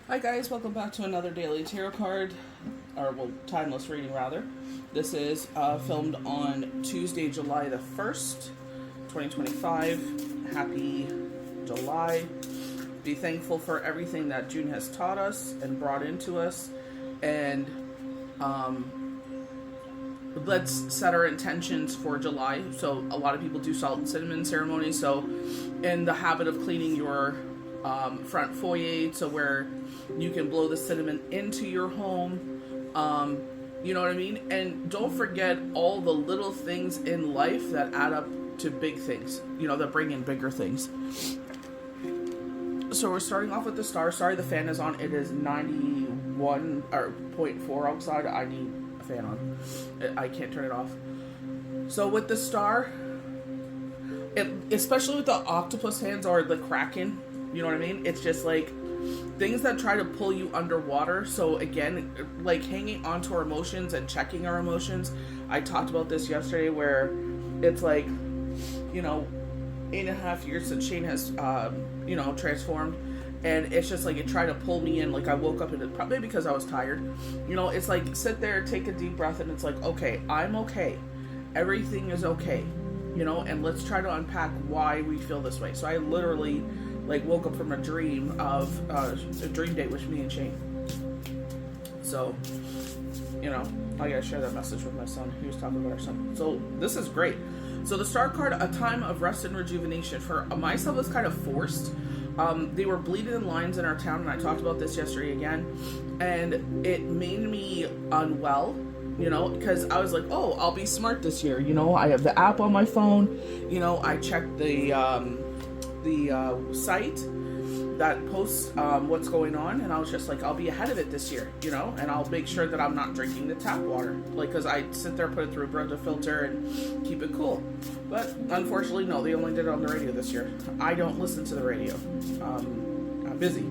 Hi guys, welcome back to another daily tarot card, or well, timeless reading rather. This is filmed on Tuesday, July the 1st, 2025. Happy July. Be thankful for everything that June has taught us and brought into us. And let's set our intentions for July. So a lot of people do salt and cinnamon ceremonies. So in the habit of cleaning your front foyer to where you can blow the cinnamon into your home, you know what I mean? And don't forget all the little things in life that add up to big things, that bring in bigger things. So we're starting off with the star. Sorry, the fan is on. It is 91 or 0.4 outside. I need a fan on. I can't turn it off. So with the star, especially with the octopus hands or the kraken, you know what I mean? It's just like things that try to pull you underwater. So again, like hanging onto our emotions and checking our emotions. I talked about this yesterday where it's like, 8.5 years since Shane has, transformed. And it's just like it tried to pull me in. Like I woke up and it probably because I was tired. It's like sit there, take a deep breath, and it's like, okay, I'm okay. Everything is okay. And let's try to unpack why we feel this way. So I literally woke up from a dream of a dream date with me and Shane. So, I gotta share that message with my son. He was talking about our son. So this is great. So the star card, a time of rest and rejuvenation. For myself, was kind of forced. They were bleeding in lines in our town, and I talked about this yesterday again. And it made me unwell, because I was like, oh, I'll be smart this year. I have the app on my phone. I checked the site that posts what's going on, and I was just like, I'll be ahead of it this year, and I'll make sure that I'm not drinking the tap water, because I sit there, put it through a Brita filter and keep it cool. But unfortunately, no, they only did it on the radio this year. I don't listen to the radio. I'm busy.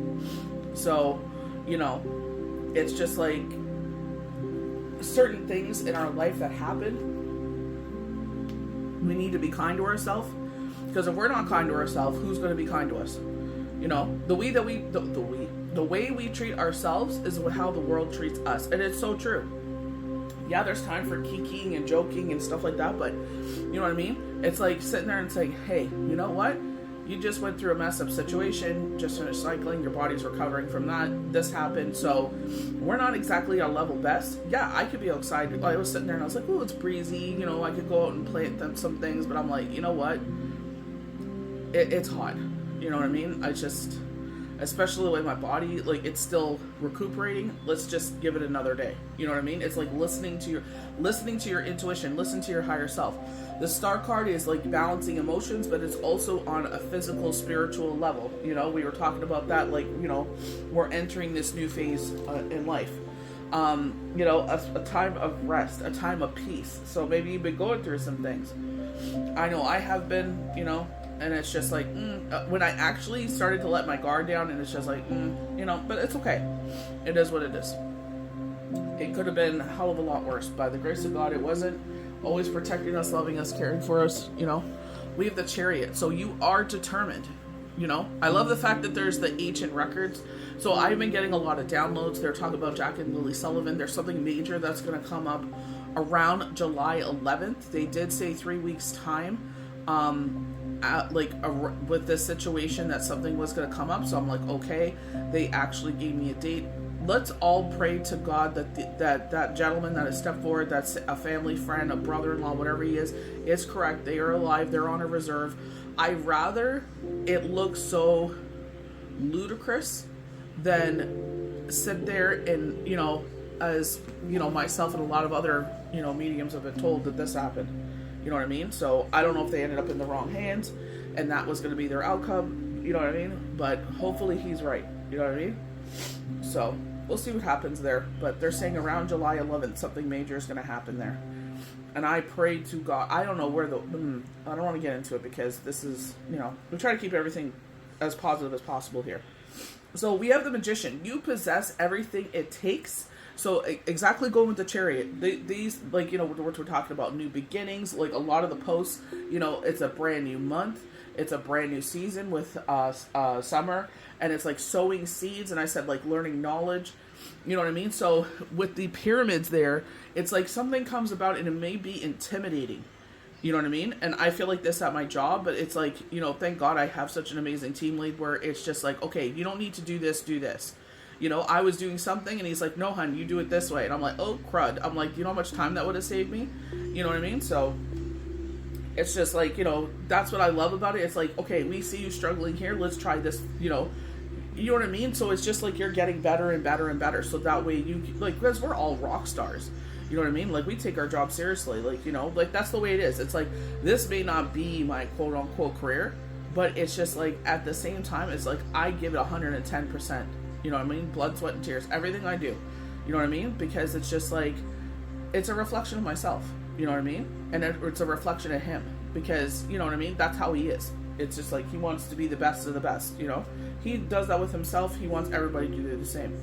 So, it's just like certain things in our life that happen, we need to be kind to ourselves. Because if we're not kind to ourselves, who's going to be kind to us? The way we treat ourselves is how the world treats us, and it's so true. Yeah, there's time for kikiing and joking and stuff like that, but you know what I mean? It's like sitting there and saying, hey, you know what? You just went through a messed up situation, just finished cycling, your body's recovering from that, this happened, so we're not exactly our level best. Yeah, I could be outside. I was sitting there and I was like, oh, it's breezy, I could go out and plant some things, but I'm like, you know what? It's hot. You know what I mean? I just, especially the way my body, it's still recuperating. Let's just give it another day. You know what I mean? It's like listening to your intuition, listen to your higher self. The star card is like balancing emotions, but it's also on a physical, spiritual level. We were talking about that, we're entering this new phase in life. A time of rest, a time of peace. So maybe you've been going through some things. I know I have been, and it's just like, when I actually started to let my guard down, and it's just like, but it's okay. It is what it is. It could have been a hell of a lot worse. By the grace of God, it wasn't. Always protecting us, loving us, caring for us, We have the Chariot, so you are determined, I love the fact that there's the ancient records. So I've been getting a lot of downloads. They're talking about Jack and Lily Sullivan. There's something major that's going to come up around July 11th. They did say 3 weeks time. With this situation that something was going to come up, so I'm like, okay, they actually gave me a date. Let's all pray to God that that gentleman that has stepped forward, that's a family friend, a brother-in-law, whatever he is correct. They are alive. They're on a reserve. I rather it looks so ludicrous than sit there and as myself and a lot of other mediums have been told that this happened. You know what I mean? So I don't know if they ended up in the wrong hands and that was going to be their outcome. You know what I mean? But hopefully he's right. You know what I mean? So we'll see what happens there. But they're saying around July 11th, something major is going to happen there. And I pray to God. I don't know where I don't want to get into it because this is, we try to keep everything as positive as possible here. So we have the Magician. You possess everything it takes. So exactly going with the Chariot, these, what we're talking about, new beginnings, a lot of the posts, it's a brand new month. it's a brand new season with summer, and it's like sowing seeds, and I said like learning knowledge, you know what I mean? So with the pyramids there, it's like something comes about and it may be intimidating, you know what I mean? And I feel like this at my job, but it's like, you know, thank God I have such an amazing team lead where it's just like, okay, you don't need to do this, do this. You know, I was doing something and he's like, no, hun, you do it this way. And I'm like, oh, crud. I'm like, you know how much time that would have saved me? You know what I mean? So it's just like, you know, that's what I love about it. It's like, okay, we see you struggling here. Let's try this, you know what I mean? So it's just like you're getting better and better and better. So that way you, like, because we're all rock stars. You know what I mean? Like, we take our job seriously. Like, you know, like, that's the way it is. It's like, this may not be my quote-unquote career, but it's just like, at the same time, it's like, I give it 110%. You know what I mean? Blood, sweat, and tears. Everything I do. You know what I mean? Because it's just like, it's a reflection of myself. You know what I mean? And it's a reflection of him. Because, you know what I mean? That's how he is. It's just like, he wants to be the best of the best, you know? He does that with himself. He wants everybody to do the same.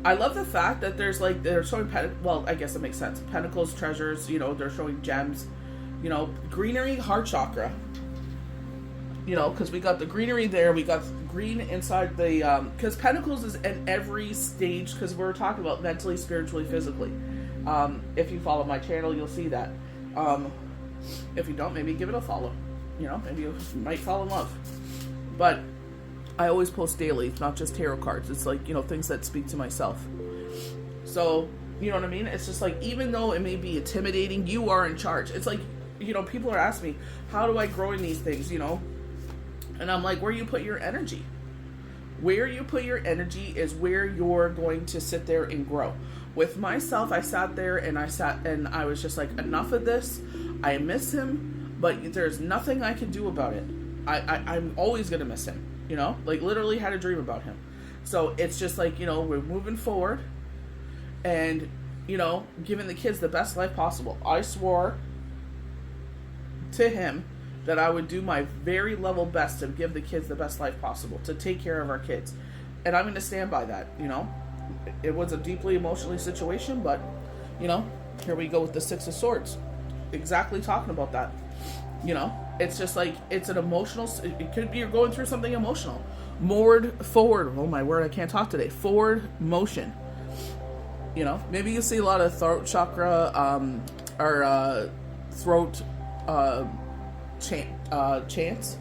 I love the fact that there's like, they're showing, well, I guess it makes sense. Pentacles, treasures, you know, they're showing gems. You know, greenery, heart chakra. You know, because we got the greenery there, we got green inside the, because Pentacles is in every stage, because we're talking about mentally, spiritually, physically. If you follow my channel, you'll see that. If you don't, maybe give it a follow. You know, maybe you might fall in love. But I always post daily, not just tarot cards. It's like, you know, things that speak to myself. So, you know what I mean? It's just like, even though it may be intimidating, you are in charge. It's like, you know, people are asking me, how do I grow in these things, you know? And I'm like, where you put your energy. Where you put your energy is where you're going to sit there and grow. With myself, I sat there and I was just like, enough of this. I miss him, but there's nothing I can do about it. I'm always going to miss him, you know? Like, literally had a dream about him. So it's just like, you know, we're moving forward and, you know, giving the kids the best life possible. I swore to him that I would do my very level best to give the kids the best life possible, to take care of our kids. And I'm going to stand by that, you know. It was a deeply emotional situation, but, you know, here we go with the Six of Swords. Exactly talking about that. You know, it's just like, it's an emotional, it could be you're going through something emotional. Forward, oh my word, I can't talk today. Forward motion. You know, maybe you see a lot of throat chakra, or throat, chants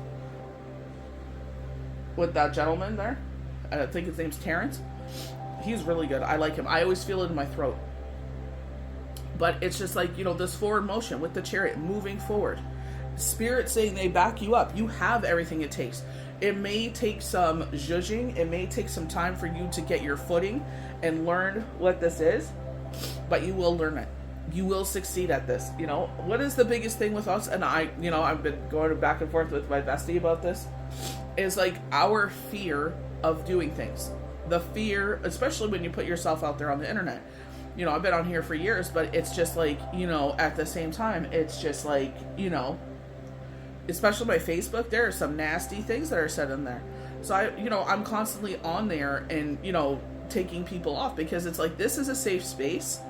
with that gentleman there. I think his name's Terrence. He's really good. I like him. I always feel it in my throat. But it's just like, you know, this forward motion with the Chariot, moving forward. Spirit saying they back you up. You have everything it takes. It may take some zhuzhing. It may take some time for you to get your footing and learn what this is. But you will learn it. You will succeed at this. You know, what is the biggest thing with us? And I, you know, I've been going back and forth with my bestie about this. Is like our fear of doing things. The fear, especially when you put yourself out there on the internet. You know, I've been on here for years, but it's just like, you know, at the same time, it's just like, you know, especially my Facebook, there are some nasty things that are said in there. So I'm constantly on there and, you know, taking people off because it's like, this is a safe space.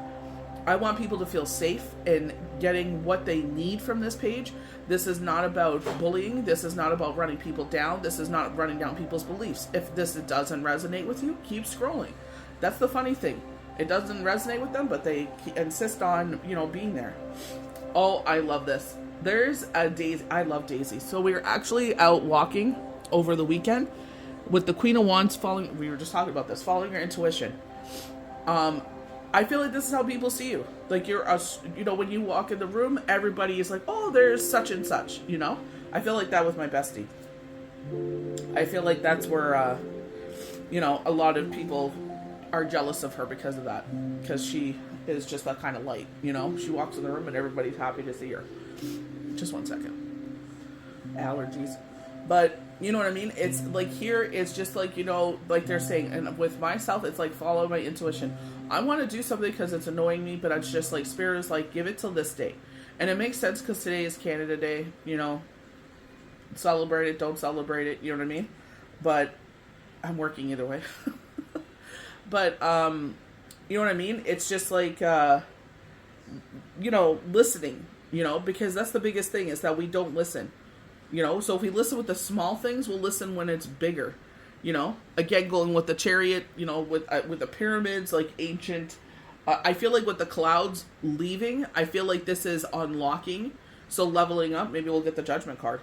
I want people to feel safe in getting what they need from this page. This is not about bullying. This is not about running people down. This is not running down people's beliefs. If this doesn't resonate with you, keep scrolling. That's the funny thing. It doesn't resonate with them, but they insist on, you know, being there. Oh, I love this. There's a Daisy. I love Daisy. So we were actually out walking over the weekend with the Queen of Wands following. We were just talking about this, following your intuition. I feel like this is how people see you. Like you know, when you walk in the room, everybody is like, oh, there's such and such, you know? I feel like that with my bestie. I feel like that's where, you know, a lot of people are jealous of her because of that. Because she is just that kind of light, you know? She walks in the room and everybody's happy to see her. Just one second. Allergies. But, you know what I mean? It's like here, it's just like, you know, like they're saying, and with myself, it's like follow my intuition. I want to do something because it's annoying me, but it's just like, Spirit is like, give it till this day. And it makes sense because today is Canada Day, you know, celebrate it, don't celebrate it, you know what I mean? But I'm working either way. But, you know what I mean? It's just like, you know, listening, you know, because that's the biggest thing is that we don't listen. So if we listen with the small things, we'll listen when it's bigger. Again, going with the chariot, with the pyramids, like ancient. I feel like with the clouds leaving, I feel like this is unlocking. So leveling up, maybe we'll get the Judgment card.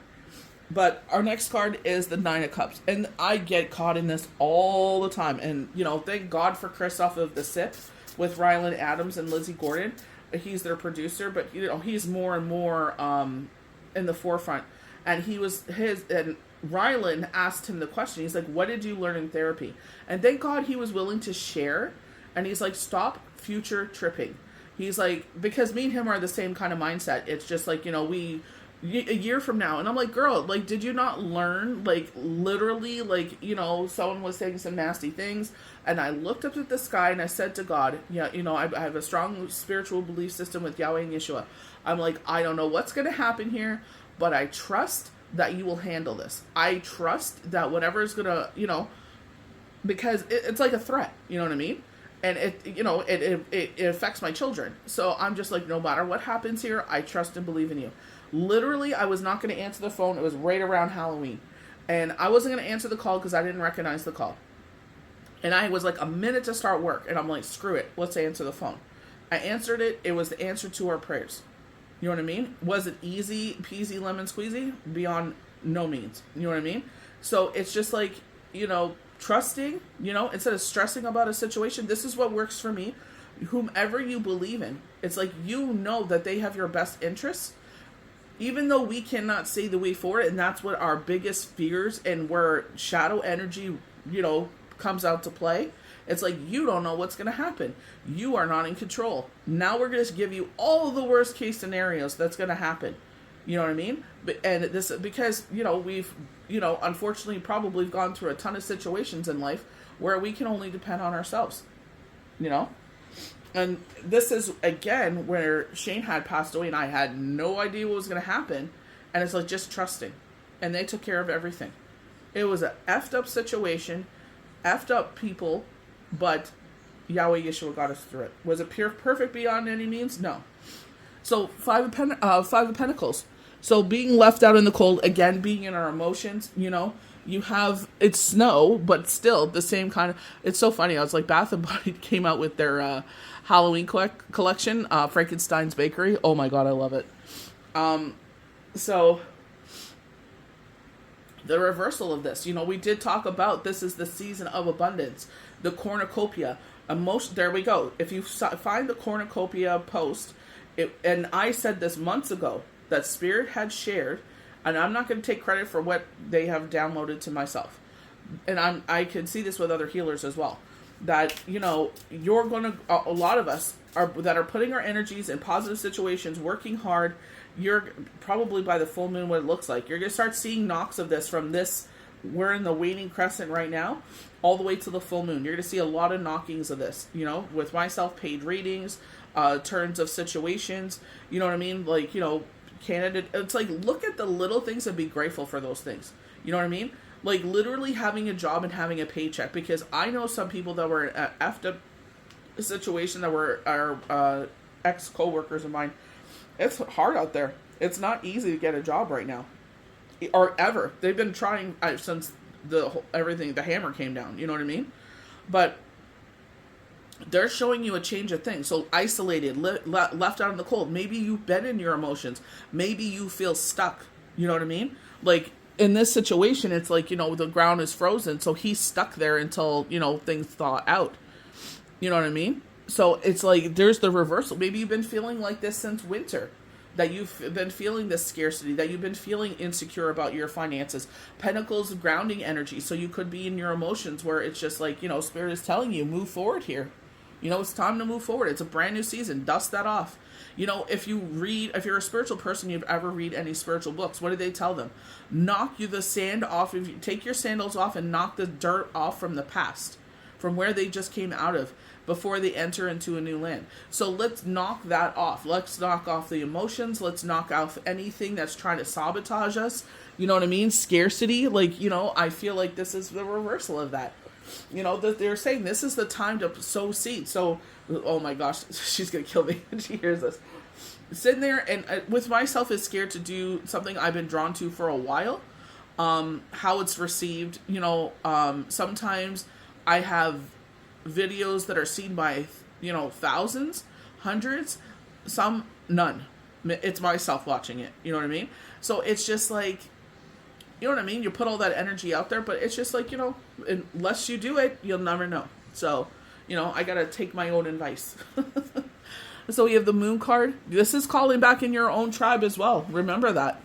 But our next card is the Nine of Cups. And I get caught in this all the time. And, thank God for Chris off of The Sip with Rylan Adams and Lizzie Gordon. He's their producer, but, he's more and more in the forefront. And and Rylan asked him the question. He's like, what did you learn in therapy? And thank God he was willing to share. And he's like, stop future tripping. He's like, because me and him are the same kind of mindset. It's just like, a year from now. And I'm like, girl, like, did you not learn, like, literally, like, someone was saying some nasty things. And I looked up at the sky and I said to God, I have a strong spiritual belief system with Yahweh and Yeshua. I'm like, I don't know what's going to happen here, but I trust that you will handle this. I trust that whatever is going to, because it's like a threat, you know what I mean? And it affects my children. So I'm just like, no matter what happens here, I trust and believe in you. Literally, I was not going to answer the phone. It was right around Halloween. And I wasn't going to answer the call because I didn't recognize the call. And I was like a minute to start work. And I'm like, screw it. Let's answer the phone. I answered it. It was the answer to our prayers. You know what I mean? Was it easy peasy lemon squeezy? Beyond no means. You know what I mean? So it's just like, trusting, instead of stressing about a situation. This is what works for me. Whomever you believe in, it's like, that they have your best interests, even though we cannot see the way forward. And that's what our biggest fears and where shadow energy, comes out to play. It's like, you don't know what's going to happen. You are not in control. Now we're going to give you all the worst case scenarios that's going to happen. You know what I mean? And this, because, we've, unfortunately probably gone through a ton of situations in life where we can only depend on ourselves, And this is, again, where Shane had passed away and I had no idea what was going to happen. And it's like, just trusting. And they took care of everything. It was a effed up situation, effed up people, but Yahweh Yeshua got us through it. Was it perfect beyond any means? No. So, Five of Pentacles. So, being left out in the cold, again, being in our emotions, you have, it's snow, but still the same kind of, it's so funny. I was like, Bath and Body came out with their Halloween collection, Frankenstein's Bakery. Oh my God, I love it. So, the reversal of this, we did talk about this is the season of abundance, the Cornucopia. There we go. If you find the Cornucopia post, and I said this months ago, that Spirit had shared, and I'm not going to take credit for what they have downloaded to myself. And I can see this with other healers as well. That, you're going to, a lot of us that are putting our energies in positive situations, working hard, you're probably by the full moon what it looks like. You're going to start seeing knocks of this from this, we're in the waning crescent right now, all the way to the full moon. You're going to see a lot of knockings of this, with myself, paid readings, turns of situations, you know what I mean? Like, candidate, it's like, look at the little things and be grateful for those things. You know what I mean? Like, literally having a job and having a paycheck, because I know some people that were in an effed up situation that were our ex-co-workers of mine. It's hard out there. It's not easy to get a job right now, or ever. They've been trying since the hammer came down. You know what I mean? But they're showing you a change of things. So isolated, left out in the cold. Maybe you've been in your emotions. Maybe you feel stuck. You know what I mean? Like, in this situation, it's like, the ground is frozen. So he's stuck there until, things thaw out. You know what I mean? So it's like, there's the reversal. Maybe you've been feeling like this since winter. That you've been feeling this scarcity. That you've been feeling insecure about your finances. Pentacles, grounding energy. So you could be in your emotions where it's just like, Spirit is telling you, move forward here. It's time to move forward. It's a brand new season. Dust that off. If you're a spiritual person, you've ever read any spiritual books, what do they tell them? Knock the sand off. If you take your sandals off and knock the dirt off from the past, from where they just came out of, before they enter into a new land. So let's knock that off. Let's knock off the emotions. Let's knock off anything that's trying to sabotage us. You know what I mean? Scarcity. Like, I feel like this is the reversal of that. That they're saying this is the time to sow seeds. So, oh my gosh, she's going to kill me when she hears this. sitting there and with myself is scared to do something I've been drawn to for a while. How it's received, sometimes I have videos that are seen by, thousands, hundreds, some none. It's myself watching it. You know what I mean? So it's just like, you know what I mean? You put all that energy out there, but it's just like, unless you do it, you'll never know. So, I got to take my own advice. So we have the moon card. This is calling back in your own tribe as well. Remember that.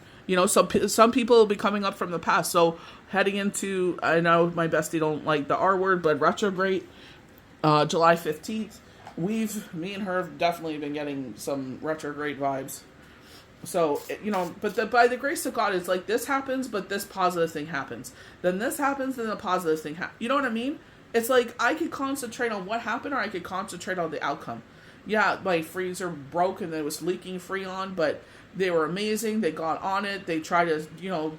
Some people will be coming up from the past. So heading into, I know my bestie don't like the R word, but retrograde, July 15th. Me and her have definitely been getting some retrograde vibes. So, but by the grace of God, it's like this happens, but this positive thing happens. Then this happens, then the positive thing happens. You know what I mean? It's like I could concentrate on what happened or I could concentrate on the outcome. Yeah, my freezer broke and it was leaking Freon, but they were amazing. They got on it. They tried to,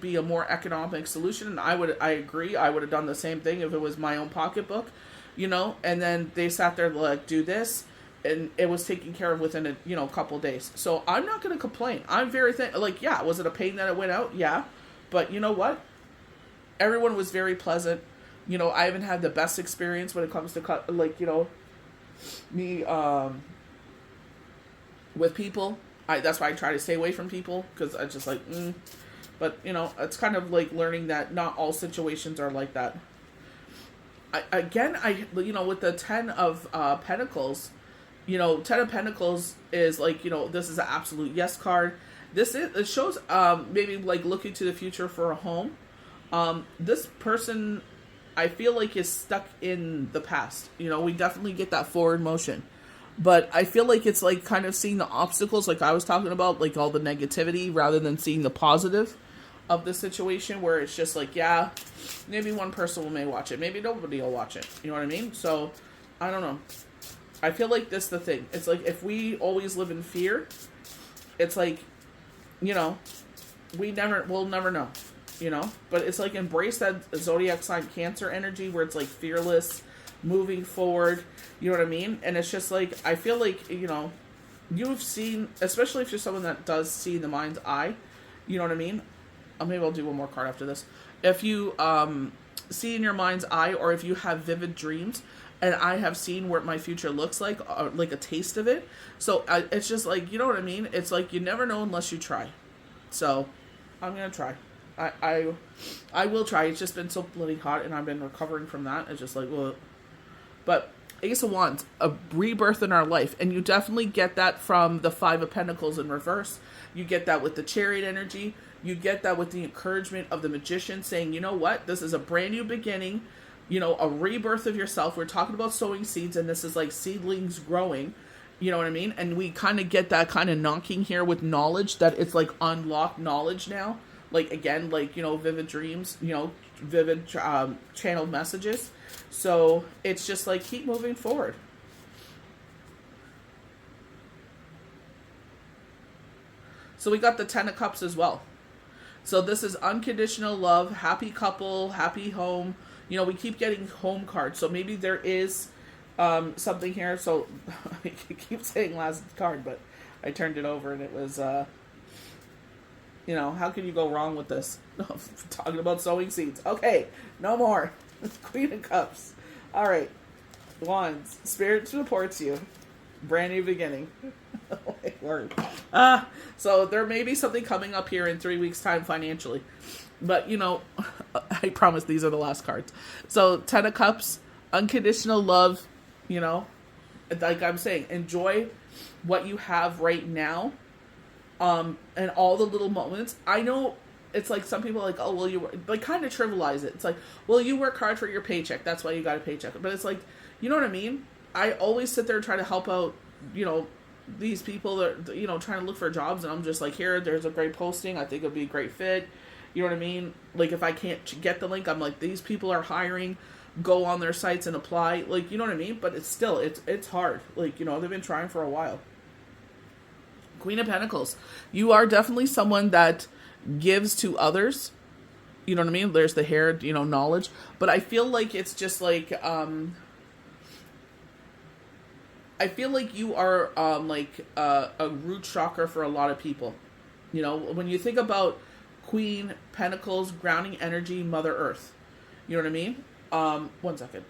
be a more economic solution. And I agree. I would have done the same thing if it was my own pocketbook, and then they sat there like, do this. And it was taken care of within a couple days. So I'm not going to complain. I'm very was it a pain that it went out? Yeah. But you know what? Everyone was very pleasant. I haven't had the best experience when it comes to me, with people. That's why I try to stay away from people, because I just but it's kind of like learning that not all situations are like that. With the 10 of Pentacles, 10 of Pentacles is like, this is an absolute yes card. It shows maybe like looking to the future for a home. This person, I feel like, is stuck in the past. We definitely get that forward motion. But I feel like it's like kind of seeing the obstacles, like I was talking about, like all the negativity, rather than seeing the positive of the situation, where it's just like, yeah, maybe one person may watch it, maybe nobody will watch it. You know what I mean? So, I don't know. I feel like this is the thing. It's like if we always live in fear, it's like, we'll never know. But it's like embrace that zodiac sign Cancer energy, where it's like fearless, moving forward. You know what I mean? And it's just like, I feel like, you've seen, especially if you're someone that does see the mind's eye, you know what I mean? Maybe I'll do one more card after this. If you see in your mind's eye, or if you have vivid dreams, and I have seen what my future looks like a taste of it. So it's just like, you know what I mean? It's like, you never know unless you try. So I'm going to try. I will try. It's just been so bloody hot, and I've been recovering from that. It's just like, well. But Ace of Wands, a rebirth in our life. And you definitely get that from the 5 of Pentacles in reverse. You get that with the Chariot energy. You get that with the encouragement of the Magician, saying, you know what? This is a brand new beginning. A rebirth of yourself. We're talking about sowing seeds, and this is like seedlings growing. You know what I mean? And we kind of get that kind of knocking here with knowledge, that it's like unlocked knowledge now. Like, again, like, vivid dreams, vivid channeled messages. So it's just like, keep moving forward. So we got the 10 of Cups as well. So this is unconditional love, happy couple, happy home. We keep getting home cards. So maybe there is something here. So I keep saying last card, but I turned it over and it was, how can you go wrong with this? Talking about sowing seeds. Okay, no more. Queen of Cups. All right. Wands. Spirit supports you. Brand new beginning. Oh my word. So there may be something coming up here in 3 weeks' time financially. But, I promise these are the last cards. So 10 of Cups, unconditional love, like I'm saying, enjoy what you have right now. And all the little moments. I know it's like some people are like, oh, well, you like kind of trivialize it. It's like, well, you work hard for your paycheck. That's why you got a paycheck. But it's like, you know what I mean? I always sit there and try to help out, these people that, trying to look for jobs. And I'm just like, here, there's a great posting. I think it'll be a great fit. You know what I mean? Like, if I can't get the link, I'm like, these people are hiring. Go on their sites and apply. Like, you know what I mean? But it's still, it's hard. Like, they've been trying for a while. Queen of Pentacles. You are definitely someone that gives to others. You know what I mean? There's the hair, knowledge. But I feel like it's just like, I feel like you are like a root chakra for a lot of people. You know, when you think about Queen Pentacles, grounding energy, Mother Earth. You know what I mean? One second.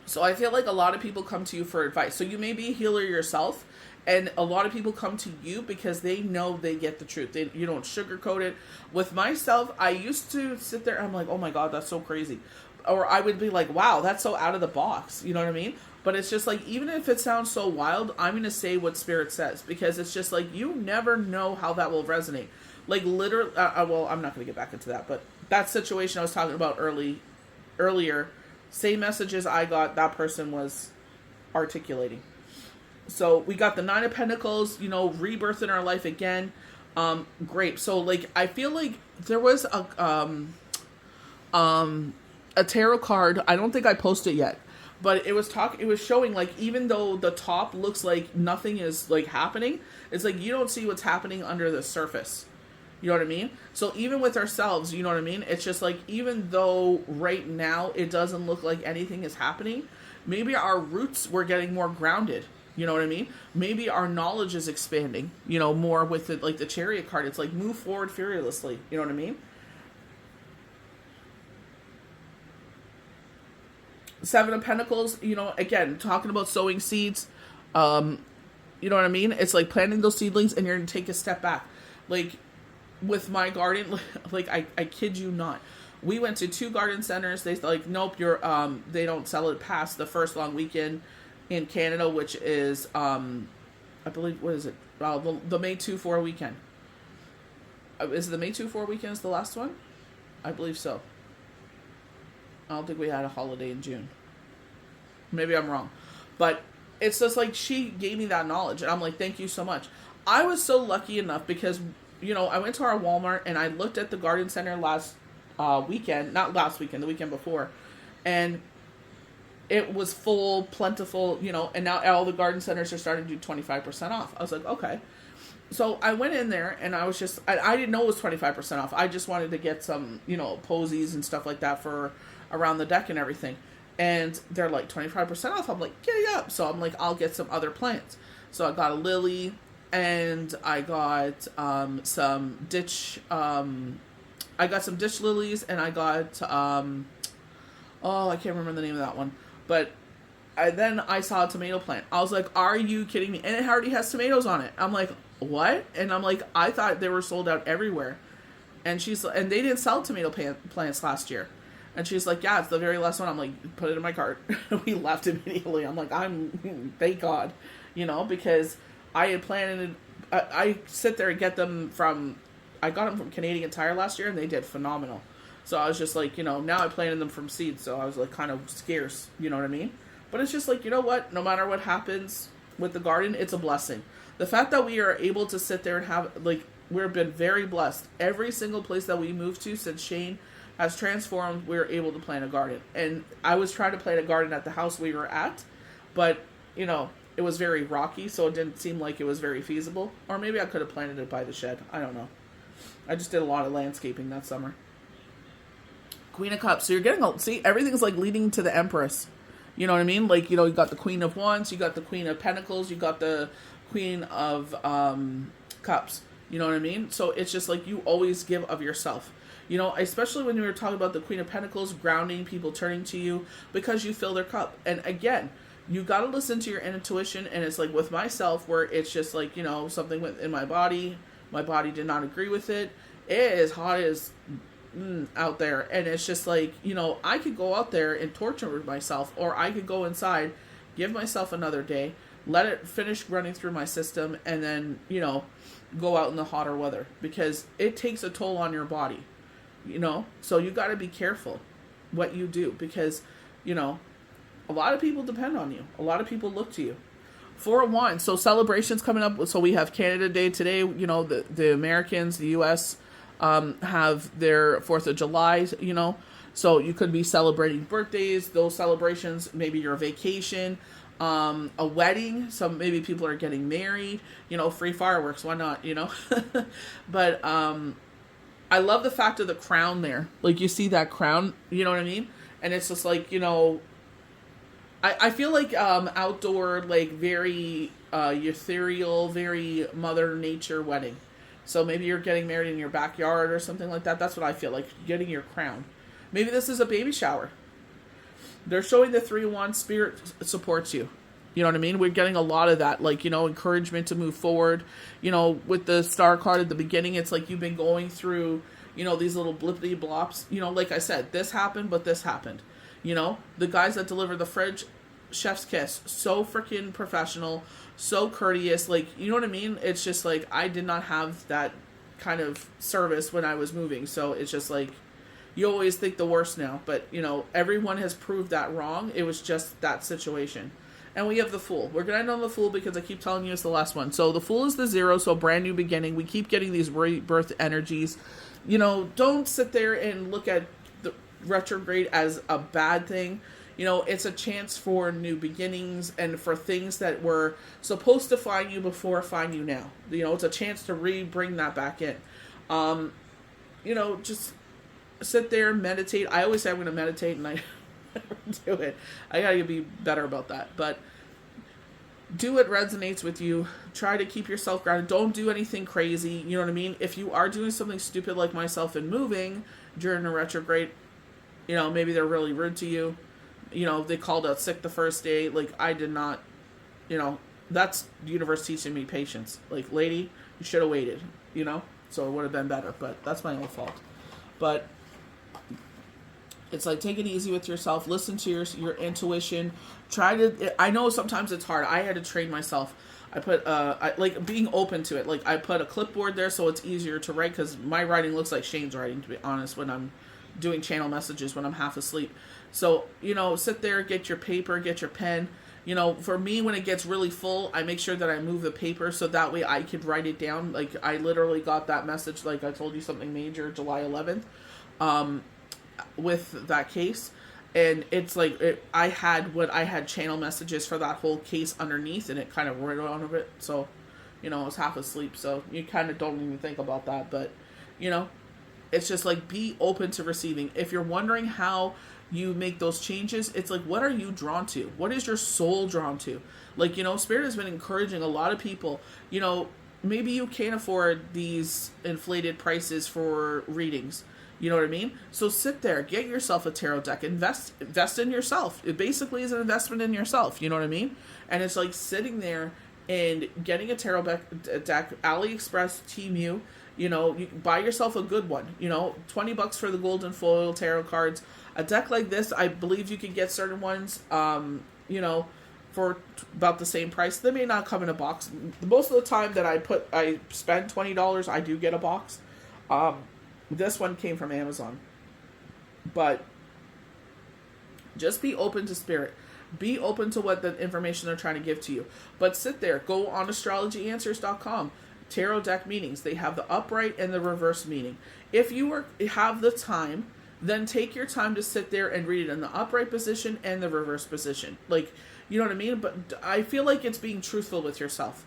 So I feel like a lot of people come to you for advice. So you may be a healer yourself, and a lot of people come to you because they know they get the truth. You don't sugarcoat it. With myself, I used to sit there and I'm like, oh my God, that's so crazy. Or I would be like, wow, that's so out of the box. You know what I mean? But it's just like, even if it sounds so wild, I'm going to say what Spirit says, because it's just like, you never know how that will resonate. Like literally, well, I'm not going to get back into that, but that situation I was talking about earlier, same messages I got, that person was articulating. So we got the Nine of Pentacles, you know, rebirth in our life again. Great. So like, I feel like there was a tarot card. I don't think I posted it yet, but it was showing like, even though the top looks like nothing is like happening, it's like, you don't see what's happening under the surface. You know what I mean? So even with ourselves, you know what I mean? It's just like, even though right now it doesn't look like anything is happening, maybe our roots were getting more grounded. You know what I mean? Maybe our knowledge is expanding, you know, more with it, like the Chariot card. It's like, move forward fearlessly. You know what I mean? Seven of Pentacles, you know, again, talking about sowing seeds. You know what I mean? It's like planting those seedlings and you're going to take a step back. Like, with my garden, like I kid you not, we went to 2 garden centers. They like, nope, they don't sell it past the first long weekend in Canada, which is I believe, what is it? The May 2-4 weekend. Is it the May 2-4 weekend is the last one? I believe so. I don't think we had a holiday in June. Maybe I'm wrong, but it's just like, she gave me that knowledge, and I'm like, thank you so much. I was so lucky enough because, you know, I went to our Walmart and I looked at the garden center last weekend, not last weekend, the weekend before, and it was full, plentiful, you know, and now all the garden centers are starting to do 25% off. I was like, okay. So I went in there and I was just, I didn't know it was 25% off. I just wanted to get some, you know, posies and stuff like that for around the deck and everything. And they're like 25% off. I'm like, giddy up. So I'm like, I'll get some other plants. So I got a lily, and I got some ditch lilies, and I got I can't remember the name of that one. But then I saw a tomato plant. I was like, are you kidding me? And it already has tomatoes on it. I'm like, what? And I'm like, I thought they were sold out everywhere. And they didn't sell tomato plants last year. And she's like, yeah, it's the very last one. I'm like, put it in my cart. We left immediately. I'm like, thank God, you know, because I had planted, I sit there and get them I got them from Canadian Tire last year, and they did phenomenal. So I was just like, you know, now I planted them from seeds, so I was like kind of scarce, you know what I mean? But it's just like, you know what? No matter what happens with the garden, it's a blessing. The fact that we are able to sit there and have, like, we've been very blessed. Every single place that we moved to since Shane has transformed, we were able to plant a garden. And I was trying to plant a garden at the house we were at, but, you know, it was very rocky, so it didn't seem like it was very feasible. Or maybe I could have planted it by the shed. I don't know. I just did a lot of landscaping that summer. Queen of Cups. So you're getting, see, everything's like leading to the Empress. You know what I mean? Like, you know, you got the Queen of Wands, you got the Queen of Pentacles, you got the Queen of Cups. You know what I mean? So it's just like, you always give of yourself. You know, especially when we were talking about the Queen of Pentacles, grounding, people turning to you because you fill their cup. And again, you got to listen to your intuition. And it's like with myself, where it's just like, you know, something within my body did not agree with it. It is hot as out there, and it's just like, you know, I could go out there and torture myself, or I could go inside, give myself another day, let it finish running through my system, and then, you know, go out in the hotter weather, because it takes a toll on your body, you know. So you got to be careful what you do, because, you know, a lot of people depend on you, a lot of people look to you. 4 of Wands, so celebrations coming up. So we have Canada Day today. You know, the Americans, the U.S. Have their 4th of July, you know, so you could be celebrating birthdays, those celebrations, maybe your vacation, a wedding. Some, maybe people are getting married, you know, free fireworks, why not, you know? But I love the fact of the crown there. Like, you see that crown, you know what I mean? And it's just like, you know, I feel like outdoor, like very ethereal, very Mother Nature wedding. So maybe you're getting married in your backyard or something like that. That's what I feel like, getting your crown. Maybe this is a baby shower. They're showing the 3-1 spirit supports you. You know what I mean? We're getting a lot of that, like, encouragement to move forward. With the star card at the beginning, it's like you've been going through, these little blippity blops. Like I said, this happened, but this happened. The guys that deliver the fridge, chef's kiss, so freaking professional, so courteous. Like, you know what I mean? It's just like, I did not have that kind of service when I was moving. So it's just like, you always think the worst now. But, everyone has proved that wrong. It was just that situation. And we have the Fool. We're going to end on the Fool because I keep telling you it's the last one. So the Fool is the 0, so brand new beginning. We keep getting these rebirth energies. Don't sit there and look at the retrograde as a bad thing. It's a chance for new beginnings and for things that were supposed to find you before find you now. It's a chance to bring that back in. Just sit there and meditate. I always say I'm going to meditate, and I never do it. I got to be better about that. But do what resonates with you. Try to keep yourself grounded. Don't do anything crazy. You know what I mean? If you are doing something stupid like myself and moving during a retrograde, maybe they're really rude to you. They called out sick the first day. Like, I did not, that's the universe teaching me patience. Like, lady, you should have waited, so it would have been better. But that's my own fault. But it's like, take it easy with yourself. Listen to your intuition. I know sometimes it's hard. I had to train myself. I put, like, being open to it. Like, I put a clipboard there so it's easier to write, because my writing looks like Shane's writing, to be honest, when I'm doing channel messages when I'm half asleep. So, sit there, get your paper, get your pen. For me, when it gets really full, I make sure that I move the paper so that way I could write it down. Like, I literally got that message, like I told you, something major, July 11th, with that case. And it's like, I had channel messages for that whole case underneath, and it kind of wrote out of it. So, I was half asleep, so you kind of don't even think about that. But, it's just like, be open to receiving. If you're wondering how you make those changes, it's like, what are you drawn to? What is your soul drawn to? Like, Spirit has been encouraging a lot of people. Maybe you can't afford these inflated prices for readings. You know what I mean? So sit there, get yourself a tarot deck, invest in yourself. It basically is an investment in yourself. You know what I mean? And it's like sitting there and getting a tarot deck, AliExpress, Temu. You can buy yourself a good one. $20 for the golden foil tarot cards. A deck like this, I believe you can get certain ones, for about the same price. They may not come in a box. Most of the time that I spend $20, I do get a box. This one came from Amazon. But just be open to Spirit. Be open to what the information they're trying to give to you. But sit there. Go on astrologyanswers.com. Tarot deck meanings. They have the upright and the reverse meaning. If you have the time, then take your time to sit there and read it in the upright position and the reverse position. Like, you know what I mean? But I feel like it's being truthful with yourself.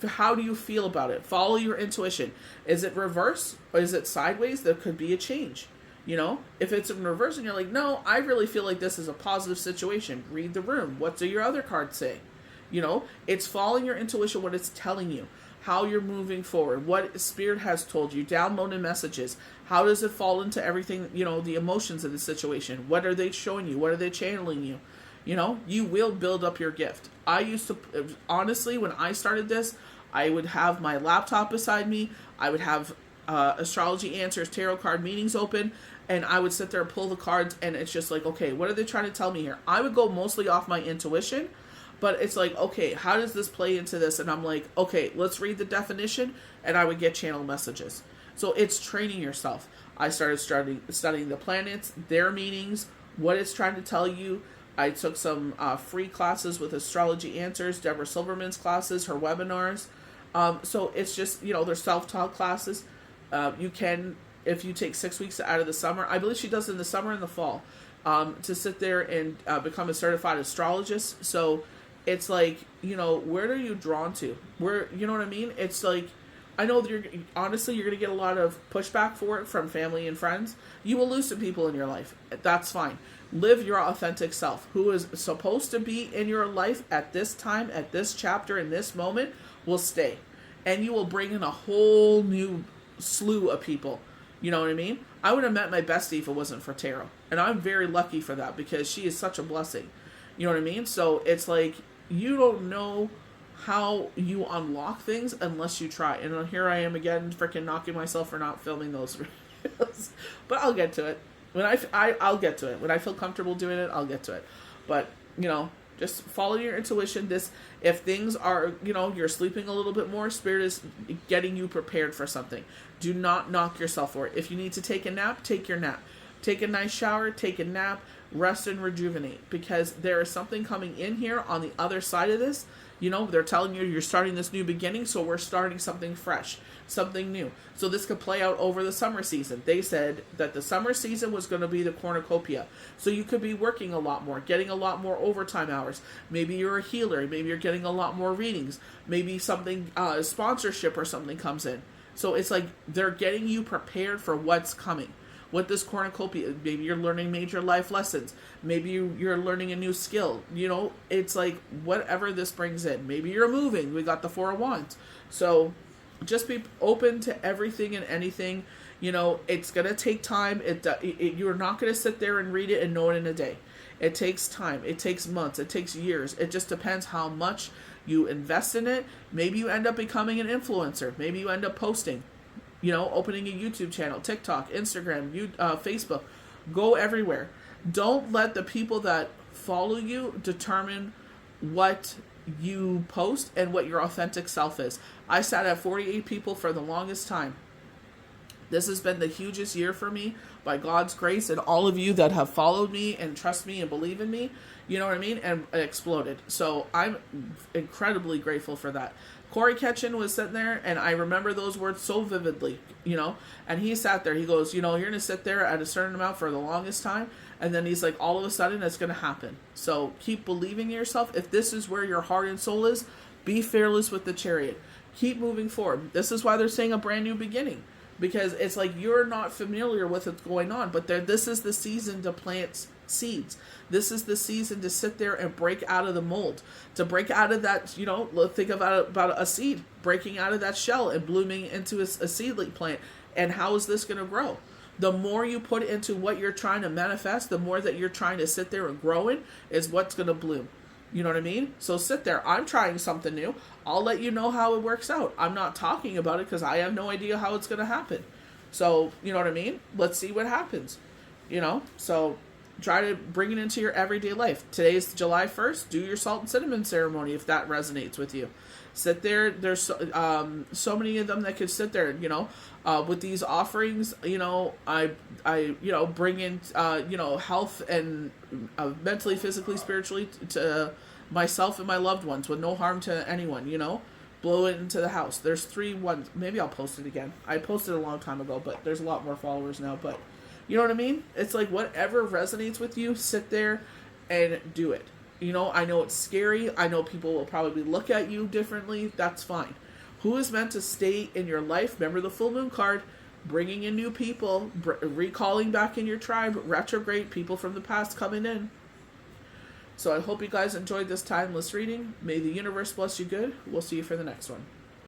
How do you feel about it? Follow your intuition. Is it reverse or is it sideways? There could be a change. If it's in reverse and you're like, no, I really feel like this is a positive situation. Read the room. What do your other cards say? It's following your intuition, what it's telling you, how you're moving forward, what Spirit has told you, downloading messages. How does it fall into everything, the emotions of the situation? What are they showing you? What are they channeling you? You will build up your gift. I used to, honestly, when I started this, I would have my laptop beside me. I would have Astrology Answers tarot card meetings open, and I would sit there and pull the cards, and it's just like, okay, what are they trying to tell me here? I would go mostly off my intuition. But it's like, okay, how does this play into this? And I'm like, okay, let's read the definition. And I would get channel messages. So it's training yourself. I started studying the planets, their meanings, what it's trying to tell you. I took some free classes with Astrology Answers, Deborah Silverman's classes, her webinars. So it's just, they're self-taught classes. You can, if you take 6 weeks out of the summer, I believe she does it in the summer and the fall, to sit there and become a certified astrologist. So it's like, where are you drawn to? Where, you know what I mean? It's like, I know that you're going to get a lot of pushback for it from family and friends. You will lose some people in your life. That's fine. Live your authentic self. Who is supposed to be in your life at this time, at this chapter, in this moment, will stay. And you will bring in a whole new slew of people. You know what I mean? I would have met my bestie if it wasn't for tarot. And I'm very lucky for that because she is such a blessing. You know what I mean? So it's like, you don't know how you unlock things unless you try. And here I am again, freaking knocking myself for not filming those videos. But I'll get to it. When I'll get to it. When I feel comfortable doing it, I'll get to it. But, you know, just follow your intuition. If things are, you know, you're sleeping a little bit more, Spirit is getting you prepared for something. Do not knock yourself for it. If you need to take a nap, take your nap. Take a nice shower, take a nap, rest and rejuvenate. Because there is something coming in here on the other side of this. You know, they're telling you you're starting this new beginning, so we're starting something fresh, something new. So this could play out over the summer season. They said that the summer season was going to be the Cornucopia. So you could be working a lot more, getting a lot more overtime hours. Maybe you're a healer. Maybe you're getting a lot more readings. Maybe something, sponsorship or something comes in. So it's like they're getting you prepared for what's coming. What this Cornucopia, maybe you're learning major life lessons. Maybe you're learning a new skill. You know, it's like whatever this brings in. Maybe you're moving. We got the Four of Wands. So just be open to everything and anything. You know, it's going to take time. You're not going to sit there and read it and know it in a day. It takes time. It takes months. It takes years. It just depends how much you invest in it. Maybe you end up becoming an influencer. Maybe you end up posting. You know, opening a YouTube channel, TikTok, Instagram, Facebook. Go everywhere. Don't let the people that follow you determine what you post and what your authentic self is. I sat at 48 people for the longest time. This has been the hugest year for me by God's grace, and all of you that have followed me and trust me and believe in me, you know what I mean, and exploded. So I'm incredibly grateful for that. Corey Ketchen was sitting there, and I remember those words so vividly, you know, and he sat there. He goes, you know, you're going to sit there at a certain amount for the longest time, and then he's like, all of a sudden, it's going to happen. So keep believing in yourself. If this is where your heart and soul is, be fearless with the Chariot. Keep moving forward. This is why they're saying a brand new beginning, because it's like you're not familiar with what's going on, but this is the season to plant seeds. This is the season to sit there and break out of the mold, to break out of that, you know, think about a seed breaking out of that shell and blooming into a seedling plant. And how is this going to grow? The more you put into what you're trying to manifest, the more that you're trying to sit there and grow in is what's going to bloom. You know what I mean? So sit there. I'm trying something new. I'll let you know how it works out. I'm not talking about it because I have no idea how it's going to happen. So, you know what I mean? Let's see what happens. You know? So try to bring it into your everyday life. Today is July 1st. Do your salt and cinnamon ceremony if that resonates with you. Sit there. There's so many of them that could sit there, you know, with these offerings. You know, I you know, bring in, you know, health and mentally, physically, spiritually to myself and my loved ones with no harm to anyone, you know. Blow it into the house. There's 3 ones. Maybe I'll post it again. I posted it a long time ago, but there's a lot more followers now. But you know what I mean? It's like whatever resonates with you, sit there and do it. You know, I know it's scary. I know people will probably look at you differently. That's fine. Who is meant to stay in your life? Remember the full moon card. Bringing in new people. Recalling back in your tribe. Retrograde. People from the past coming in. So I hope you guys enjoyed this timeless reading. May the universe bless you good. We'll see you for the next one.